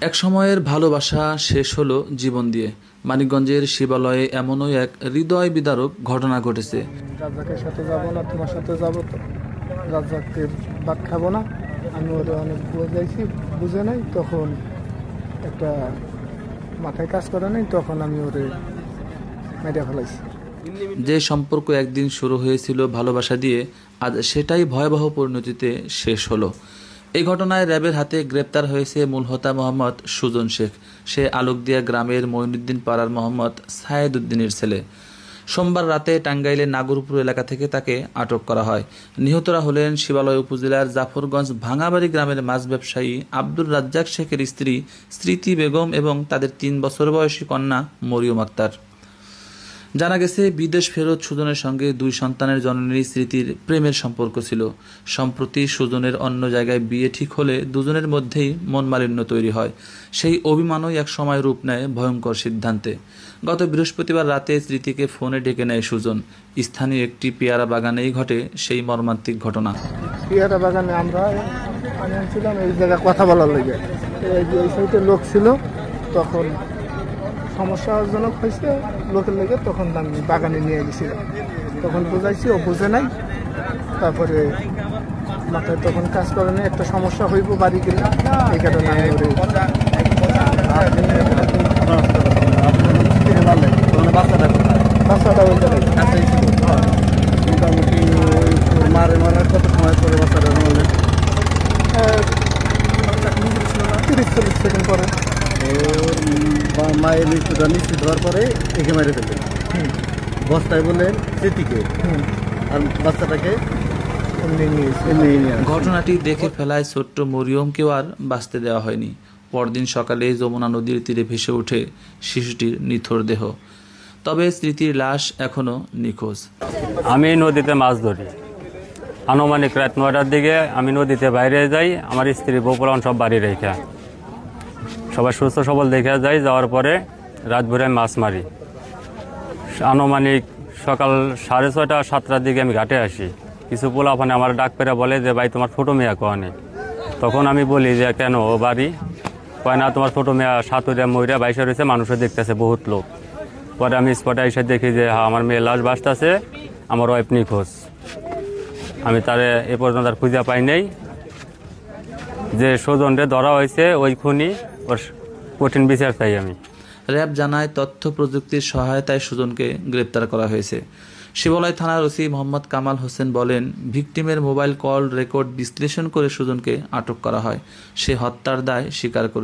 এক সময়ের ভালোবাসা শেষ হলো জীবন দিয়ে। মানিকগঞ্জের শিবালয়ে এমনই এক হৃদয় বিদারক ঘটনা ঘটেছে। রাজ্জাকের সাথে যাবো না, তোমার সাথে যাবো তো রাজ্জাকের ভাত খাবো না। আমি ওরে অনেক বুঝাইছি, বুঝে নাই, তখন একটা মাথায় কাজ করে নাই, তখন আমি ওরে মেরে ফেলাইছি। যে সম্পর্ক একদিন শুরু হয়েছিল ভালোবাসা দিয়ে, আজ সেটাই ভয়াবহ পরিণতিতে শেষ হলো। এই ঘটনায় র্যাবের হাতে গ্রেপ্তার হয়েছে মূল হোতা মোহাম্মদ সুজন শেখ। সে আলোকদিয়া গ্রামের মঈনুদ্দিন পাড়ার মোহাম্মদ সায়েদ উদ্দিনের ছেলে। সোমবার রাতে টাঙ্গাইলের নাগরপুর এলাকা থেকে তাকে আটক করা হয়। নিহতরা হলেন শিবালয় উপজেলার জাফরগঞ্জ ভাঙাবাড়ি গ্রামের মাছ ব্যবসায়ী আব্দুর রাজ্জাক শেখের স্ত্রী স্মৃতি বেগম এবং তাদের ৩ বছর বয়সী কন্যা মরিয়ম আক্তার। জানা গেছে, বিদেশ ফেরত সুজনের সঙ্গে 2 সন্তানের জননী স্মৃতির প্রেমের সম্পর্ক ছিল। সম্প্রতি সুজনের অন্য জায়গায় বিয়ে ঠিক হলে দুজনের মধ্যেই মনমালিন্য তৈরি হয়। সেই অভিমানই এক সময় রূপ নেয় ভয়ঙ্কর সিদ্ধান্তে। গত বৃহস্পতিবার রাতে স্মৃতিকে ফোনে ডেকে নেয় সুজন। স্থানীয় একটি পেয়ারা বাগানেই ঘটে সেই মর্মান্তিক ঘটনা। পেয়ারা বাগানে আমি আনছিলাম এই জায়গায় কথা বলার লেগে, এই সাইডে লোক ছিল, তখন সমস্যাজনক হয়েছে লোকের লেগে, তখন আমি বাগানে নিয়ে গেছিলাম। তখন বুঝাইছি, ও বুঝে নাই। তারপরে মাথায় তখন কাজ করে নাই, একটা সমস্যা হইব বাড়ি গেলে, এই কারণে আমি বাচ্চাটা ওই জায়গায় মোটামুটি মারে মারার কত সময় পরে বাচ্চাটা মারলেন? 30-40 সেকেন্ড পরে। ওর মায়ের মৃত্যুটা নিশ্চিত হওয়ার পরে একে মেরে ফেললেন। বস্তায় বললেন স্মৃতিকে, আর বাচ্চাটাকে এমনি নিয়ে ঘটনাটি দেখে ফেলায় ছোট্ট মরিয়মকেও আর বাঁচতে দেওয়া হয়নি। পরদিন সকালে যমুনা নদীর তীরে ভেসে ওঠে শিশুটির নিথর দেহ। তবে স্মৃতির লাশ এখনও নিখোঁজ। আমি নদীতে মাছ ধরি। আনুমানিক রাত 9টার দিকে আমি নদীতে বাইরে যাই, আমার স্ত্রী বপুরান সব বাড়ি রেখে, সবাই সুস্থ সবল দেখে যাই। যাওয়ার পরে রাত ভরে আমি মাছ মারি। আনুমানিক সকাল 6:30-7টার দিকে আমি ঘাটে আসি। কিছু পোলাপানে আমার ডাক পেরে বলে যে, ভাই তোমার ছোটো মেয়া কনে? তখন আমি বলি যে, কেন, ও বাড়ি? কয় না, তোমার ছোটো মেয়া সাঁতুরিয়া ময়রা বাইসে রয়েছে, মানুষও দেখতেছে বহুত লোক। পরে আমি স্পটে এসে দেখি যে হ্যাঁ, আমার মেয়ে লাশ বাঁচতেছে, আমার ওয়াইফ নিখোঁজ। আমি তারে এ পর্যন্ত আর খুঁজে পাই নাই। যে স্বজনরে ধরা হয়েছে ওই খুনি, ওর কঠিন বিচার চাই আমি। র্যাব জানায়, তথ্য প্রযুক্তির সহায়তায় সুজনকে গ্রেপ্তার করা হয়েছে। শিবালয় থানার ওসি মোহাম্মদ কামাল হোসেন বলেন, ভিকটিমের মোবাইল কল রেকর্ড বিশ্লেষণ করে সুজনকে আটক করা হয়। সে হত্যার দায় স্বীকার করে।